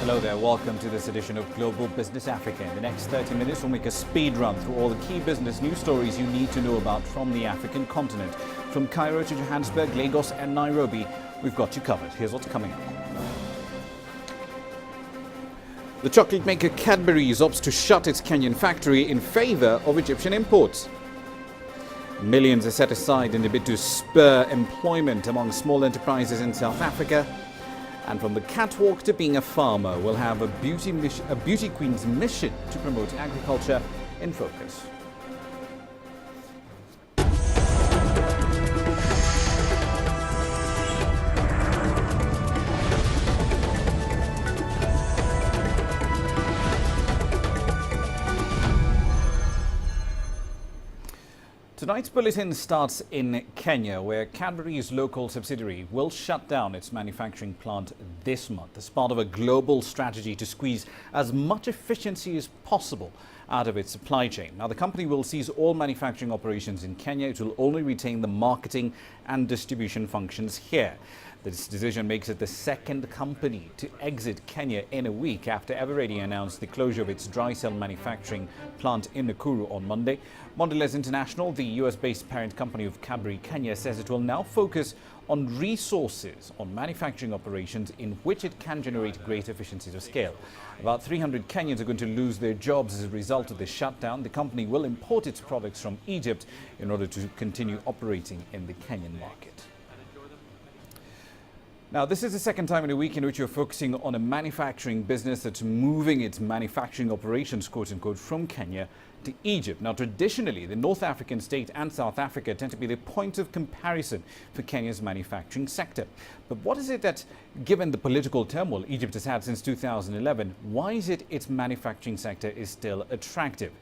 Hello there, welcome to this edition of Global Business Africa. In the next 30 minutes, we'll make a speed run through all the key business news stories you need to know about from the African continent. From Cairo to Johannesburg, Lagos and Nairobi, we've got you covered. Here's what's coming up. The chocolate maker Cadbury's opts to shut its Kenyan factory in favour of Egyptian imports. Millions are set aside in a bid to spur employment among small enterprises in South Africa. And from the catwalk to being a farmer, we'll have a beauty queen's mission to promote agriculture in focus. Tonight's bulletin starts in Kenya, where Cadbury's local subsidiary will shut down its manufacturing plant this month as part of a global strategy to squeeze as much efficiency as possible out of its supply chain. Now, the company will cease all manufacturing operations in Kenya. It will only retain the marketing and distribution functions here. This decision makes it the second company to exit Kenya in a week after Eveready announced the closure of its dry cell manufacturing plant in Nakuru on Monday. Mondelez International, the US-based parent company of Cadbury Kenya, says it will now focus on resources on manufacturing operations in which it can generate great efficiencies of scale. About 300 Kenyans are going to lose their jobs as a result of this shutdown. The company will import its products from Egypt in order to continue operating in the Kenyan market. Now, this is the second time in a week in which you're focusing on a manufacturing business that's moving its manufacturing operations, quote unquote, from Kenya to Egypt. Now, traditionally, the North African state and South Africa tend to be the point of comparison for Kenya's manufacturing sector. But what is it that, given the political turmoil Egypt has had since 2011, why is it its manufacturing sector is still attractive?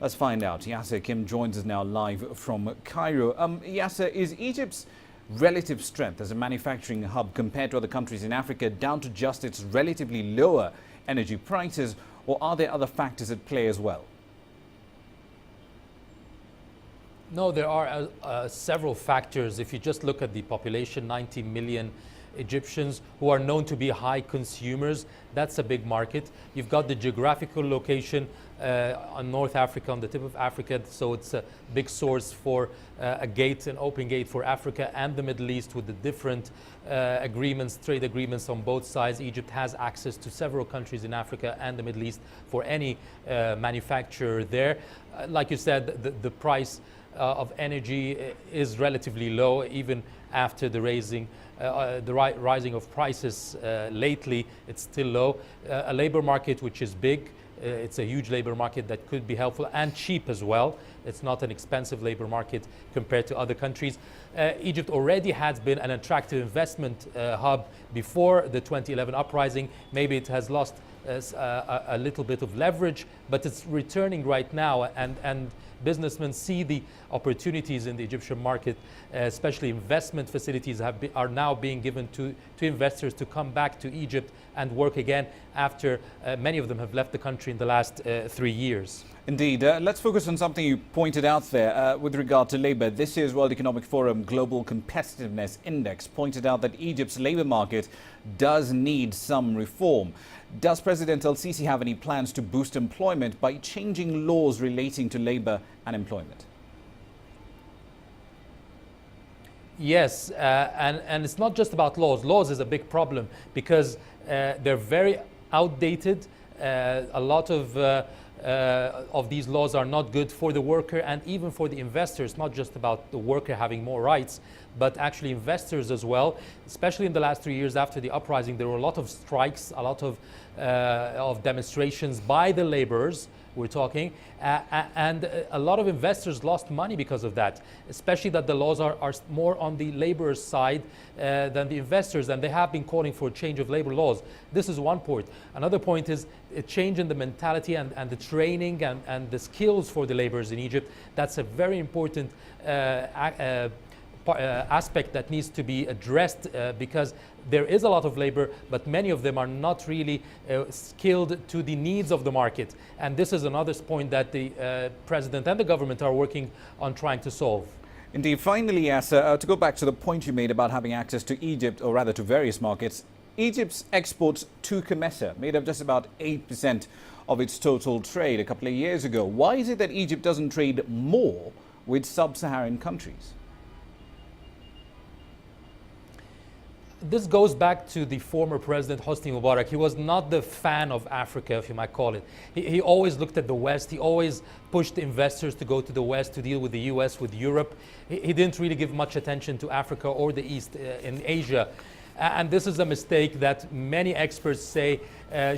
Let's find out. Yasser Kim joins us now live from Cairo. Yasser, is Egypt's relative strength as a manufacturing hub compared to other countries in Africa down to just its relatively lower energy prices, or are there other factors at play as well? No, there are several factors. If you just look at the population, 90 million Egyptians who are known to be high consumers, that's a big market. You've got the geographical location on North Africa, on the tip of Africa, so it's a big source for an open gate for Africa and the Middle East with the different agreements, trade agreements on both sides. Egypt has access to several countries in Africa and the Middle East for any manufacturer there. Like you said, the price of energy is relatively low, even after the rising of prices lately. It's still low. A labor market which is big. It's a huge labor market that could be helpful and cheap as well. It's not an expensive labor market compared to other countries. Egypt already has been an attractive investment hub before the 2011 uprising. Maybe it has lost a little bit of leverage, but it's returning right now, and businessmen see the opportunities in the Egyptian market, especially investment facilities are now being given to investors to come back to Egypt and work again after many of them have left the country in the last 3 years. Indeed. Let's focus on something you pointed out there with regard to labor. This year's World Economic Forum Global Competitiveness Index pointed out that Egypt's labor market does need some reform. Does President El-Sisi have any plans to boost employment by changing laws relating to labor and employment? Yes, and it's not just about laws. Laws is a big problem because they're very outdated. A lot of these laws are not good for the worker and even for the investors. Not just about the worker having more rights, but actually investors as well. Especially in the last 3 years after the uprising, there were a lot of strikes, a lot of demonstrations by the laborers. We're talking, and a lot of investors lost money because of that, especially that the laws are more on the laborers' side than the investors, and they have been calling for a change of labor laws. This is one point. Another point is a change in the mentality and the training and the skills for the laborers in Egypt. That's a very important aspect that needs to be addressed because there is a lot of labor, but many of them are not really skilled to the needs of the market. And this is another point that the president and the government are working on trying to solve. Indeed. Finally, Yasser, to go back to the point you made about having access to Egypt, or rather to various markets, Egypt's exports to COMESA made up just about 8% of its total trade a couple of years ago. Why is it that Egypt doesn't trade more with sub-Saharan countries? This goes back to the former president Hosni Mubarak. He was not the fan of Africa, if you might call it. He always looked at the West. He always pushed investors to go to the West to deal with the US, with Europe. He didn't really give much attention to Africa or the East in Asia. And this is a mistake that many experts say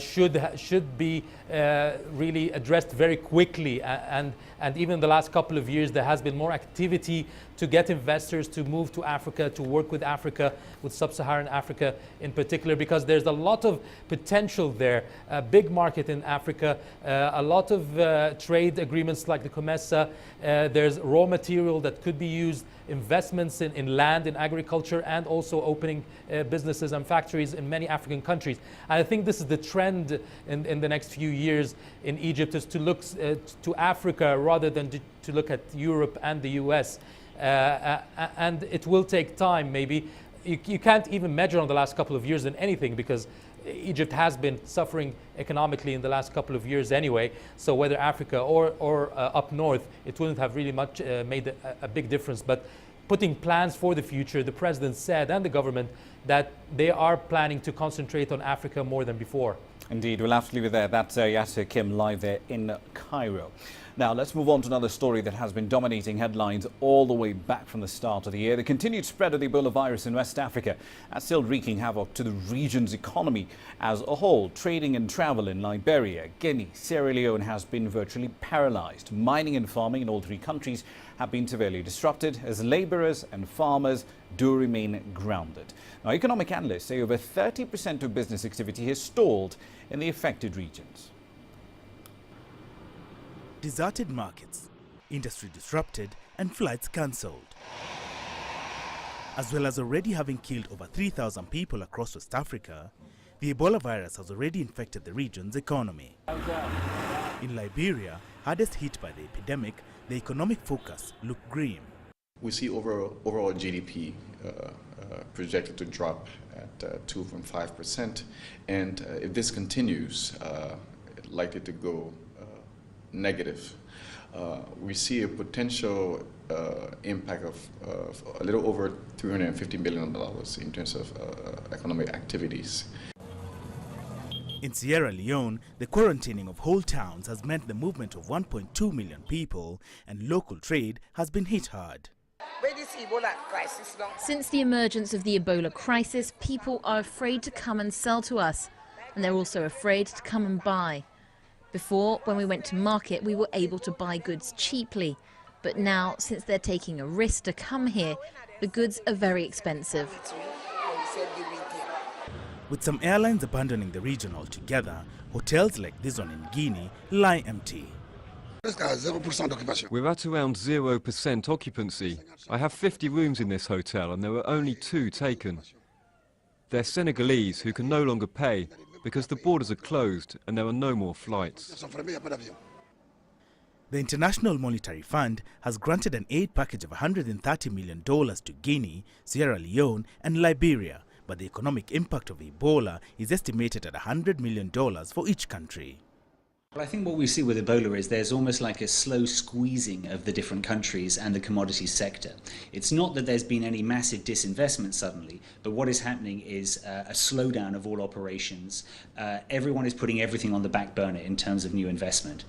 should be really addressed very quickly. And even in the last couple of years, there has been more activity to get investors to move to Africa, to work with Africa, with sub-Saharan Africa in particular, because there's a lot of potential there, a big market in Africa, a lot of trade agreements like the COMESA, there's raw material that could be used, investments in land, in agriculture, and also opening businesses and factories in many African countries. And I think this is the trend in the next few years in Egypt, is to look to Africa rather than to look at Europe and the US. And it will take time, maybe. You can't even measure on the last couple of years in anything, because Egypt has been suffering economically in the last couple of years anyway. So whether Africa or up north, it wouldn't have really much made a big difference. But putting plans for the future, the president said, and the government, that they are planning to concentrate on Africa more than before. Indeed, we'll have to leave it there. That's Yasser Kim live there in Cairo. Now, let's move on to another story that has been dominating headlines all the way back from the start of the year. The continued spread of the Ebola virus in West Africa is still wreaking havoc to the region's economy as a whole. Trading and travel in Liberia, Guinea, Sierra Leone has been virtually paralyzed. Mining and farming in all three countries have been severely disrupted as laborers and farmers do remain grounded. Now, economic analysts say over 30% of business activity has stalled in the affected regions. Deserted markets, industry disrupted, and flights cancelled. As well as already having killed over 3,000 people across West Africa, the Ebola virus has already infected the region's economy. In Liberia, hardest hit by the epidemic, the economic focus looked grim. We see overall GDP projected to drop at 2.5%, and if this continues, likely to go negative. We see a potential impact of a little over $350 billion in terms of economic activities. In Sierra Leone, the quarantining of whole towns has meant the movement of 1.2 million people, and local trade has been hit hard. Since the emergence of the Ebola crisis, people are afraid to come and sell to us, and they're also afraid to come and buy. Before, when we went to market, we were able to buy goods cheaply. But now, since they're taking a risk to come here, the goods are very expensive. With some airlines abandoning the region altogether, hotels like this one in Guinea lie empty. We're at around 0% occupancy. I have 50 rooms in this hotel and there were only 2 taken. They're Senegalese who can no longer pay because the borders are closed and there are no more flights. The International Monetary Fund has granted an aid package of $130 million to Guinea, Sierra Leone and Liberia, but the economic impact of Ebola is estimated at $100 million for each country. Well, I think what we see with Ebola is there's almost like a slow squeezing of the different countries and the commodities sector. It's not that there's been any massive disinvestment suddenly, but what is happening is a slowdown of all operations. Everyone is putting everything on the back burner in terms of new investment.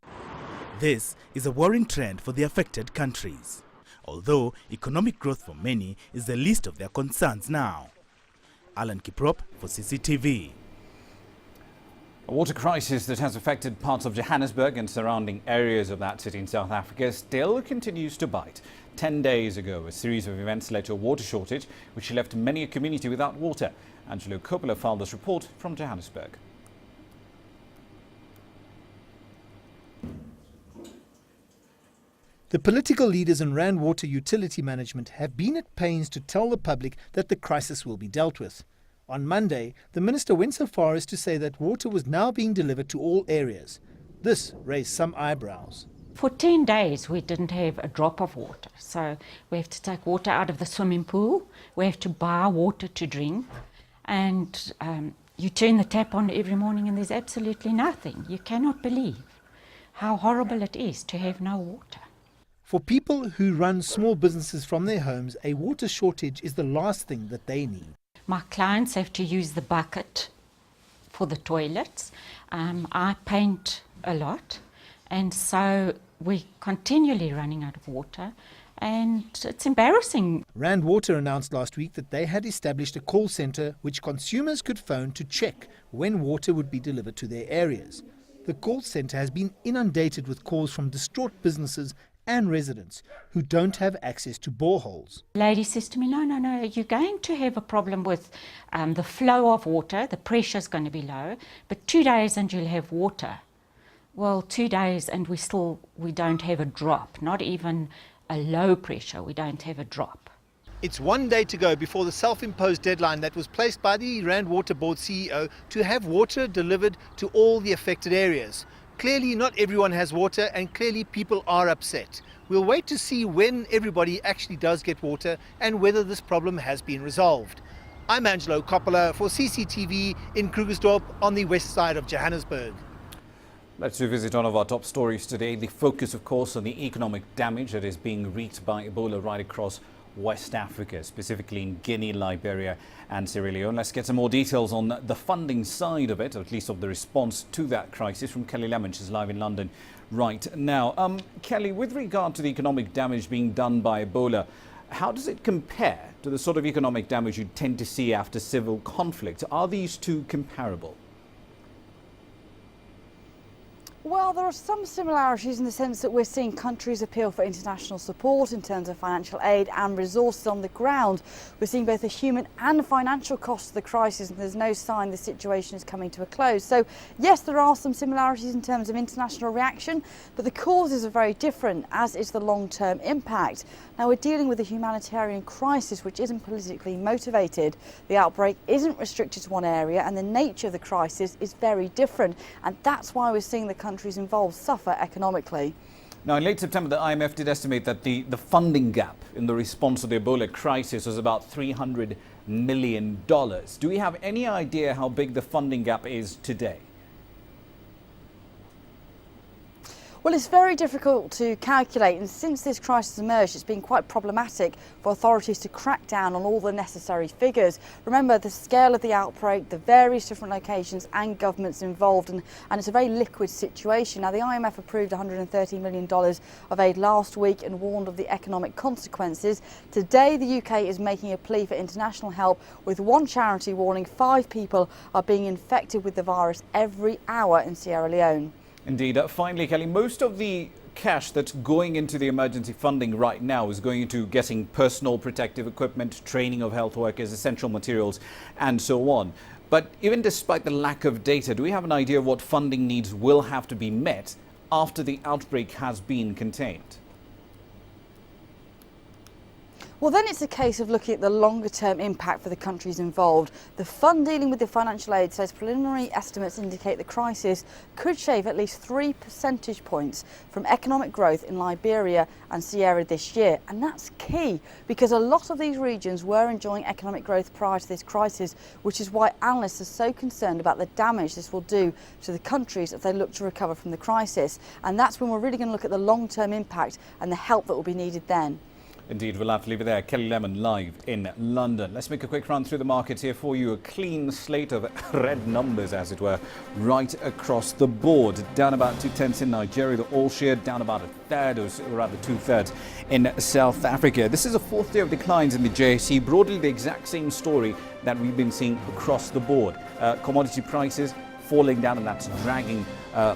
This is a worrying trend for the affected countries, although economic growth for many is the least of their concerns now. Alan Kiprop for CCTV. A water crisis that has affected parts of Johannesburg and surrounding areas of that city in South Africa still continues to bite. 10 days ago, a series of events led to a water shortage, which left many a community without water. Angelo Coppola filed this report from Johannesburg. The political leaders in Rand Water Utility Management have been at pains to tell the public that the crisis will be dealt with. On Monday, the minister went so far as to say that water was now being delivered to all areas. This raised some eyebrows. For 10 days, we didn't have a drop of water. So we have to take water out of the swimming pool. We have to buy water to drink. And You turn the tap on every morning and there's absolutely nothing. You cannot believe how horrible it is to have no water. For people who run small businesses from their homes, a water shortage is the last thing that they need. My clients have to use the bucket for the toilets. I paint a lot, and so we're continually running out of water, and it's embarrassing. Rand Water announced last week that they had established a call centre which consumers could phone to check when water would be delivered to their areas. The call centre has been inundated with calls from distraught businesses and residents who don't have access to boreholes. The lady says to me, no, you're going to have a problem with the flow of water, the pressure's going to be low, but 2 days and you'll have water. Well, 2 days and we don't have a drop, not even a low pressure, we don't have a drop. It's 1 day to go before the self-imposed deadline that was placed by the Rand Water Board CEO to have water delivered to all the affected areas. Clearly not everyone has water, and clearly people are upset. We'll wait to see when everybody actually does get water and whether this problem has been resolved. I'm Angelo Coppola for CCTV in Krugersdorp on the west side of Johannesburg. Let's revisit one of our top stories today. The focus, of course, on the economic damage that is being wreaked by Ebola right across West Africa, specifically in Guinea, Liberia and Sierra Leone. Let's get some more details on the funding side of it, or at least of the response to that crisis, from Kelly Lemon. She's live in London right now. Kelly, with regard to the economic damage being done by Ebola, how does it compare to the sort of economic damage you tend to see after civil conflict? Are these two comparable? Well, there are some similarities in the sense that we're seeing countries appeal for international support in terms of financial aid and resources on the ground. We're seeing both the human and financial cost of the crisis, and there's no sign the situation is coming to a close. So, yes, there are some similarities in terms of international reaction, but the causes are very different, as is the long-term impact. Now, we're dealing with a humanitarian crisis which isn't politically motivated. The outbreak isn't restricted to one area, and the nature of the crisis is very different, and that's why we're seeing the countries involved suffer economically. Now, in late September, the IMF did estimate that the funding gap in the response to the Ebola crisis was about $300 million. Do we have any idea how big the funding gap is today? Well, it's very difficult to calculate, and since this crisis emerged, it's been quite problematic for authorities to crack down on all the necessary figures. Remember, the scale of the outbreak, the various different locations and governments involved, and it's a very liquid situation. Now, the IMF approved $130 million of aid last week and warned of the economic consequences. Today, the UK is making a plea for international help, with one charity warning 5 people are being infected with the virus every hour in Sierra Leone. Indeed. Finally, Kelly, most of the cash that's going into the emergency funding right now is going into getting personal protective equipment, training of health workers, essential materials, and so on. But even despite the lack of data, do we have an idea of what funding needs will have to be met after the outbreak has been contained? Well, then it's a case of looking at the longer term impact for the countries involved. The fund dealing with the financial aid says preliminary estimates indicate the crisis could shave at least 3 percentage points from economic growth in Liberia and Sierra this year. And that's key, because a lot of these regions were enjoying economic growth prior to this crisis, which is why analysts are so concerned about the damage this will do to the countries as they look to recover from the crisis. And that's when we're really going to look at the long term impact and the help that will be needed then. Indeed, we'll have to leave it there. Kelly Lemon live in London. Let's make a quick run through the markets here for you. A clean slate of red numbers, as it were, right across the board. Down about 2/10 in Nigeria, the all-share down about 1/3, or rather 2/3 in South Africa. This is a 4th day of declines in the JSE. Broadly the exact same story that we've been seeing across the board. Commodity prices falling down, and that's dragging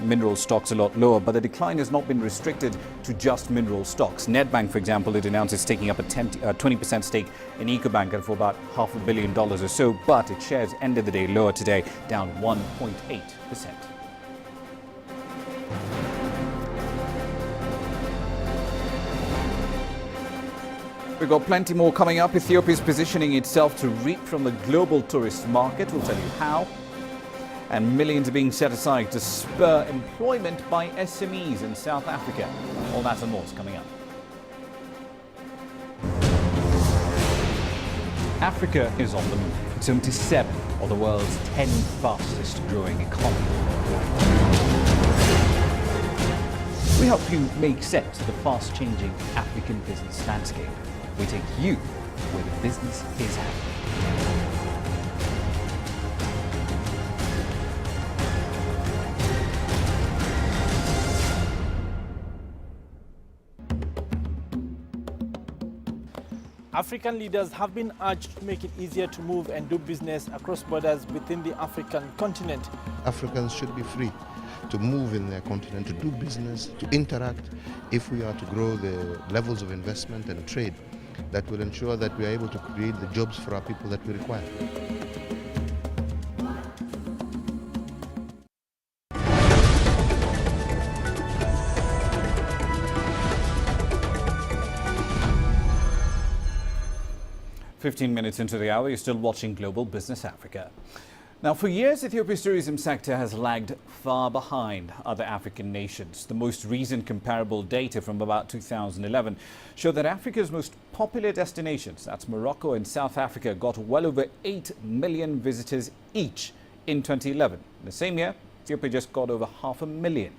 mineral stocks a lot lower. But the decline has not been restricted to just mineral stocks. Nedbank, for example, it announced it's taking up a 20% stake in Ecobank for about $500 million or so. But its shares ended the day lower today, down 1.8%. We've got plenty more coming up. Ethiopia is positioning itself to reap from the global tourist market. We'll tell you how. And millions are being set aside to spur employment by SMEs in South Africa. All that and more is coming up. Africa is on the move. It's home to 7 of the world's 10 fastest growing economies. We help you make sense of the fast-changing African business landscape. We take you where the business is happening. African leaders have been urged to make it easier to move and do business across borders within the African continent. Africans should be free to move in their continent, to do business, to interact, if we are to grow the levels of investment and trade that will ensure that we are able to create the jobs for our people that we require. "15 minutes into the hour, you're still watching Global Business Africa. Now, for years, Ethiopia's tourism sector has lagged far behind other African nations. The most recent comparable data from about 2011 show that Africa's most popular destinations, that's Morocco and South Africa, got well over 8 million visitors each in 2011. In the same year, Ethiopia just got over 500,000.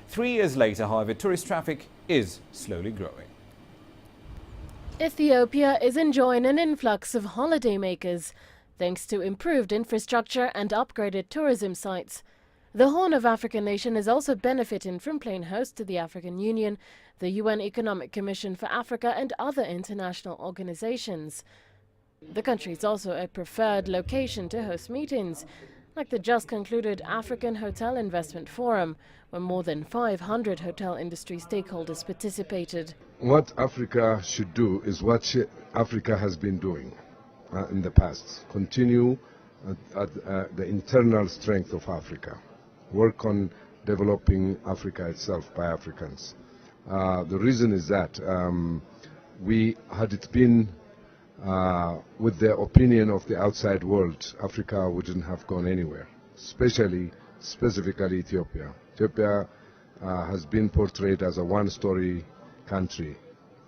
3 years later, however, tourist traffic is slowly growing. Ethiopia is enjoying an influx of holidaymakers thanks to improved infrastructure and upgraded tourism sites. The Horn of Africa nation is also benefiting from playing host to the African Union, the UN Economic Commission for Africa and other international organizations. The country is also a preferred location to host meetings, like the just concluded African Hotel Investment Forum, where more than 500 hotel industry stakeholders participated. What Africa should do is what Africa has been doing in the past. Continue at the internal strength of Africa. Work on developing Africa itself by Africans. The reason is that had it been with the opinion of the outside world, Africa wouldn't have gone anywhere, specifically Ethiopia. Ethiopia has been portrayed as a one-story country.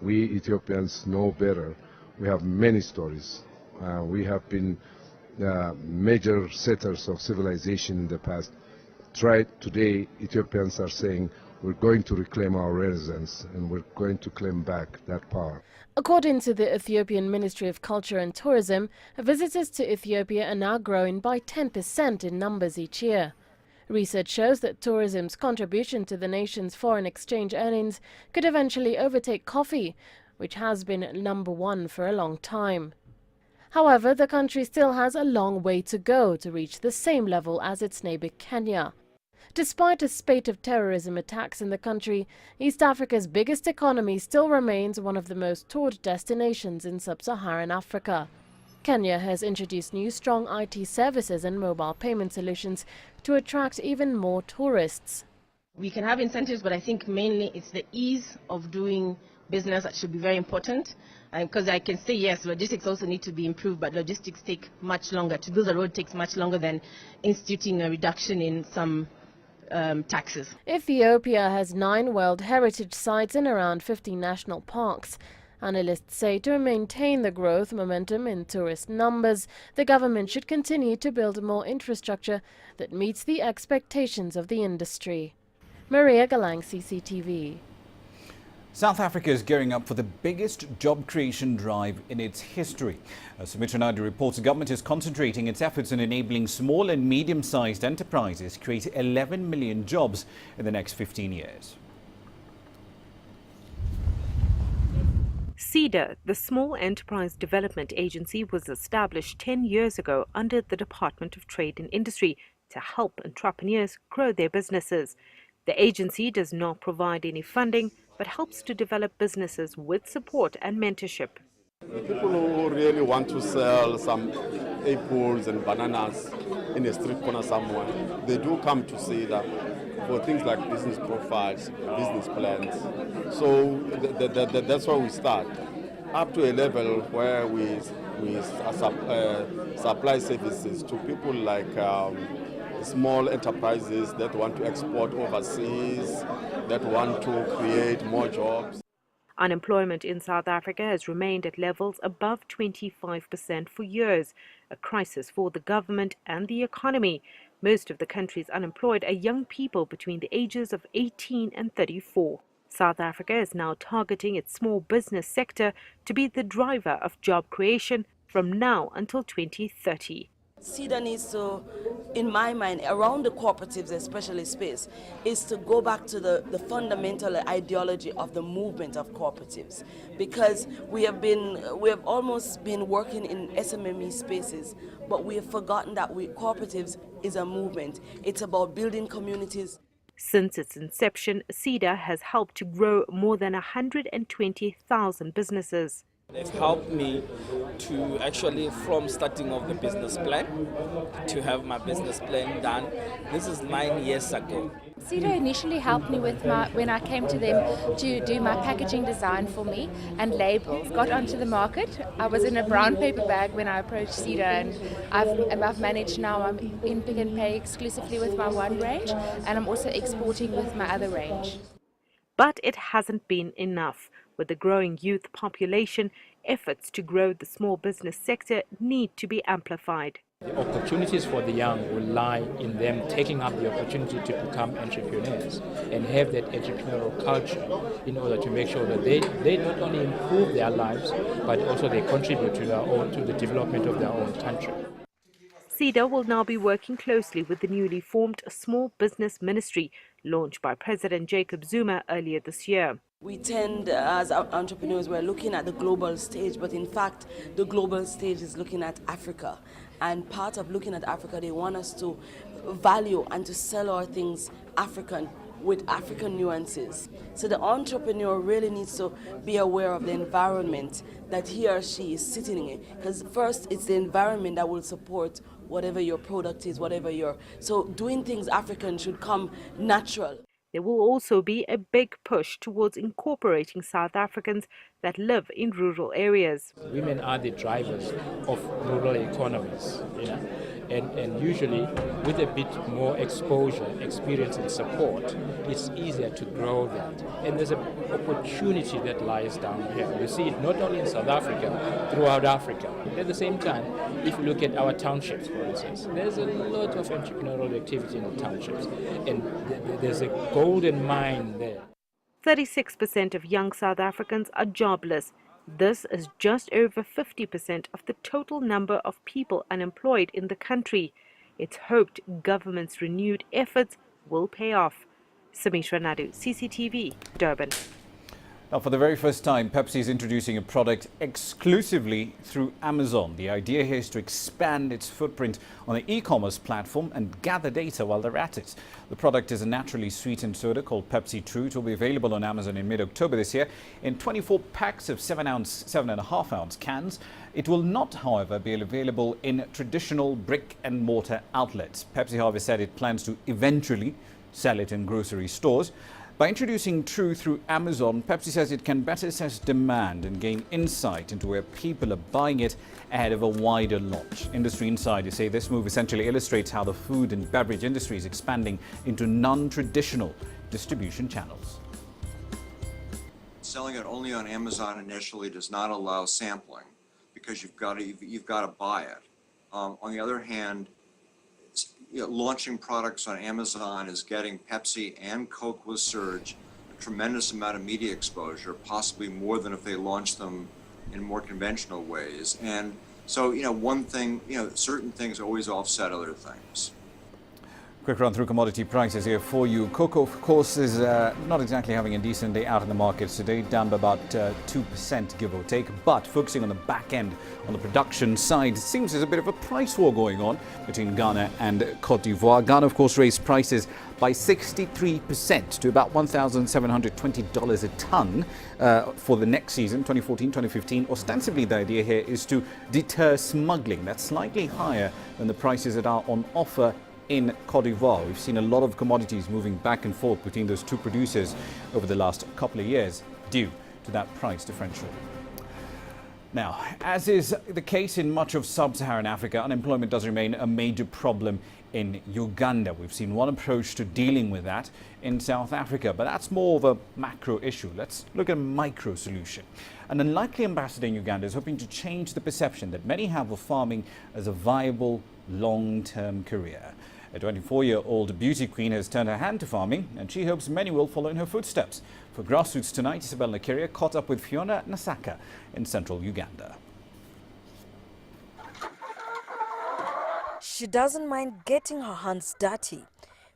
We Ethiopians know better. We have many stories. We have been major setters of civilization in the past. Today, Ethiopians are saying we're going to reclaim our renaissance and we're going to claim back that power. According to the Ethiopian Ministry of Culture and Tourism, visitors to Ethiopia are now growing by 10% in numbers each year. Research shows that tourism's contribution to the nation's foreign exchange earnings could eventually overtake coffee, which has been #1 for a long time. However, the country still has a long way to go to reach the same level as its neighbor Kenya. Despite a spate of terrorism attacks in the country, East Africa's biggest economy still remains one of the most toured destinations in sub-Saharan Africa. Kenya has introduced new strong IT services and mobile payment solutions to attract even more tourists. We can have incentives, but I think mainly it's the ease of doing business that should be very important. Because I can say, yes, logistics also need to be improved, but logistics take much longer. To build a road takes much longer than instituting a reduction in some taxes. Ethiopia has 9 World Heritage Sites and around 50 national parks. Analysts say to maintain the growth momentum in tourist numbers, the government should continue to build more infrastructure that meets the expectations of the industry. Maria Galang, CCTV. South Africa is gearing up for the biggest job creation drive in its history. As Sumitra Naidu reports, the government is concentrating its efforts on enabling small and medium-sized enterprises create 11 million jobs in the next 15 years. SEDA, the Small Enterprise Development Agency, was established 10 years ago under the Department of Trade and Industry to help entrepreneurs grow their businesses. The agency does not provide any funding, but helps to develop businesses with support and mentorship. People who really want to sell some apples and bananas in a street corner somewhere, they do come to SEDA for things like business profiles, business plans. So that's where we start, up to a level where we supply services to people like small enterprises that want to export overseas, that want to create more jobs. Unemployment in South Africa has remained at levels above 25% for years. a crisis for the government and the economy. Most of the country's unemployed are young people between the ages of 18 and 34. South Africa is now targeting its small business sector to be the driver of job creation from now until 2030. SEDA needs to, in my mind, around the cooperatives especially space, is to go back to the fundamental ideology of the movement of cooperatives, because we have almost been working in SMME spaces, but we have forgotten that cooperatives is a movement. It's about building communities. Since its inception, SEDA has helped to grow more than 120,000 businesses. They've helped me to actually, from starting of the business plan, to have my business plan done. This is 9 years ago. SEDA initially helped me with when I came to them to do my packaging design for me and labels. Got onto the market. I was in a brown paper bag when I approached SEDA, and I've managed now. I'm in Pick n Pay exclusively with my one range, and I'm also exporting with my other range. But it hasn't been enough. With the growing youth population, efforts to grow the small business sector need to be amplified. The opportunities for the young will lie in them taking up the opportunity to become entrepreneurs and have that entrepreneurial culture in order to make sure that they not only improve their lives, but also they contribute to the development of their own country. SEDA will now be working closely with the newly formed Small Business Ministry, launched by President Jacob Zuma earlier this year. We tend, as entrepreneurs, we're looking at the global stage, but in fact, the global stage is looking at Africa. And part of looking at Africa, they want us to value and to sell our things African, with African nuances. So the entrepreneur really needs to be aware of the environment that he or she is sitting in. Because first, it's the environment that will support whatever your product is, so doing things African should come natural. There will also be a big push towards incorporating South Africans that live in rural areas. Women are the drivers of rural economies, and usually with a bit more exposure, experience and support, it's easier to grow that. And there's an opportunity that lies down here. You see it not only in South Africa, throughout Africa. At the same time, if you look at our townships, for instance, there's a lot of entrepreneurial activity in the townships, and there's a golden mine there. 36% of young South Africans are jobless. This is just over 50% of the total number of people unemployed in the country. It's hoped government's renewed efforts will pay off. Sumitra Nadu, CCTV, Durban. Now, for the very first time, Pepsi is introducing a product exclusively through Amazon. The idea here is to expand its footprint on the e-commerce platform and gather data while they're at it. The product is a naturally sweetened soda called Pepsi True. It will be available on Amazon in mid-October this year in 24 packs of 7.5-ounce cans. It will not, however, be available in traditional brick-and-mortar outlets. Pepsi, however, said it plans to eventually sell it in grocery stores. By introducing True through Amazon, Pepsi says it can better assess demand and gain insight into where people are buying it ahead of a wider launch. Industry insiders say this move essentially illustrates how the food and beverage industry is expanding into non-traditional distribution channels. Selling it only on Amazon initially does not allow sampling because you've got to buy it. On the other hand, launching products on Amazon is getting Pepsi and Coke with Surge a tremendous amount of media exposure, possibly more than if they launched them in more conventional ways. And so, one thing, certain things always offset other things. Quick run through commodity prices here for you. Cocoa, of course, is not exactly having a decent day out in the markets today, down by about 2%, give or take. But focusing on the back end, on the production side, it seems there's a bit of a price war going on between Ghana and Cote d'Ivoire. Ghana, of course, raised prices by 63% to about $1,720 a ton for the next season, 2014-2015. Ostensibly, the idea here is to deter smuggling. That's slightly higher than the prices that are on offer in Cote d'Ivoire. We've seen a lot of commodities moving back and forth between those two producers over the last couple of years due to that price differential. Now, as is the case in much of sub-Saharan Africa, unemployment does remain a major problem in Uganda. We've seen one approach to dealing with that in South Africa, but that's more of a macro issue. Let's look at a micro solution. An unlikely ambassador in Uganda is hoping to change the perception that many have of farming as a viable long-term career. A 24-year-old beauty queen has turned her hand to farming, and she hopes many will follow in her footsteps. For Grassroots Tonight, Isabel Nakiria caught up with Fiona Nasaka in central Uganda. She doesn't mind getting her hands dirty.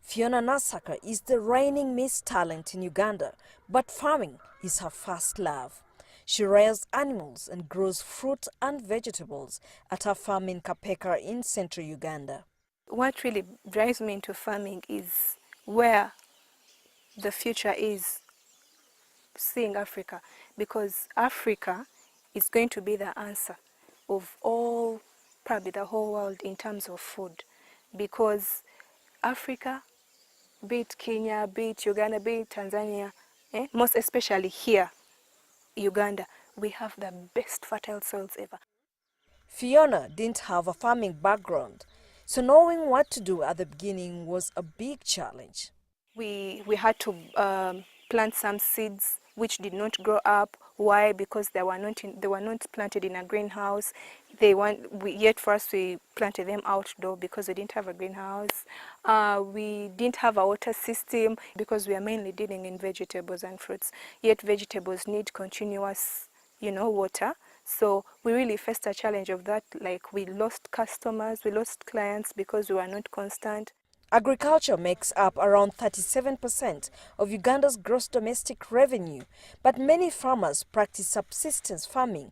Fiona Nasaka is the reigning Miss Talent in Uganda, but farming is her first love. She rears animals and grows fruit and vegetables at her farm in Kapeka in central Uganda. What really drives me into farming is where the future is seeing Africa, because Africa is going to be the answer of all, probably the whole world in terms of food, because Africa, be it Kenya, be it Uganda, be it Tanzania, most especially here, Uganda, we have the best fertile soils ever. Fiona didn't have a farming background, so knowing what to do at the beginning was a big challenge. We had to plant some seeds which did not grow up. Why? Because they were not planted in a greenhouse. Yet first we planted them outdoor because we didn't have a greenhouse. We didn't have a water system because we are mainly dealing in vegetables and fruits. Yet vegetables need continuous, water. So we really faced a challenge of that. Like, we lost customers, we lost clients because we were not constant. Agriculture makes up around 37% of Uganda's gross domestic revenue, but many farmers practice subsistence farming,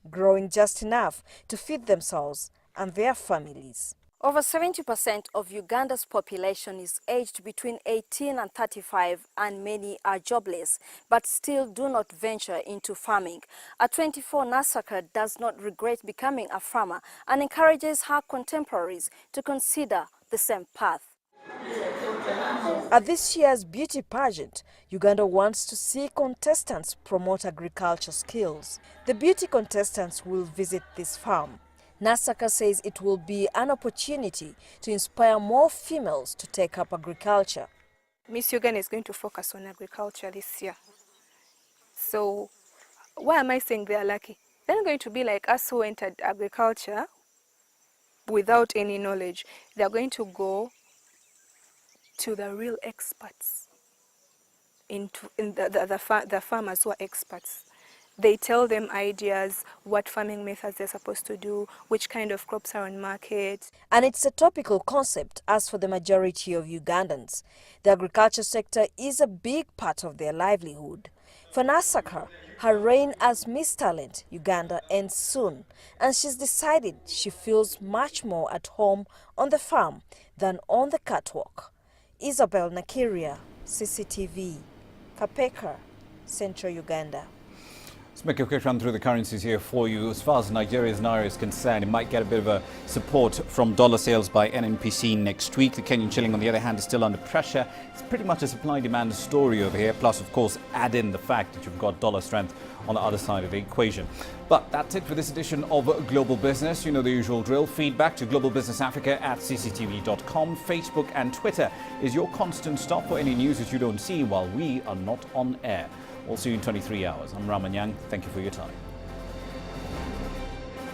growing just enough to feed themselves and their families. Over 70% of Uganda's population is aged between 18 and 35, and many are jobless, but still do not venture into farming. At 24, Nasaka does not regret becoming a farmer and encourages her contemporaries to consider the same path. At this year's beauty pageant, Uganda wants to see contestants promote agriculture skills. The beauty contestants will visit this farm. Nasaka says it will be an opportunity to inspire more females to take up agriculture. Miss Uganda is going to focus on agriculture this year. So why am I saying they are lucky? They're not going to be like us who entered agriculture without any knowledge. They're going to go to the real experts, the farmers who are experts. They tell them ideas, what farming methods they're supposed to do, which kind of crops are on market. And it's a topical concept as for the majority of Ugandans. The agriculture sector is a big part of their livelihood. For Nasaka, her reign as Miss Talent Uganda ends soon, and she's decided she feels much more at home on the farm than on the catwalk. Isabel Nakiria, CCTV, Kapeka, Central Uganda. Let's make a quick run through the currencies here for you. As far as Nigeria's Naira is concerned, it might get a bit of a support from dollar sales by NNPC next week. The Kenyan shilling, on the other hand, is still under pressure. It's pretty much a supply-demand story over here. Plus, of course, add in the fact that you've got dollar strength on the other side of the equation. But that's it for this edition of Global Business. You know the usual drill. Feedback to Global Business Africa at cctv.com. Facebook and Twitter is your constant stop for any news that you don't see while we are not on air. We'll see you in 23 hours. I'm Raman Yang. Thank you for your time.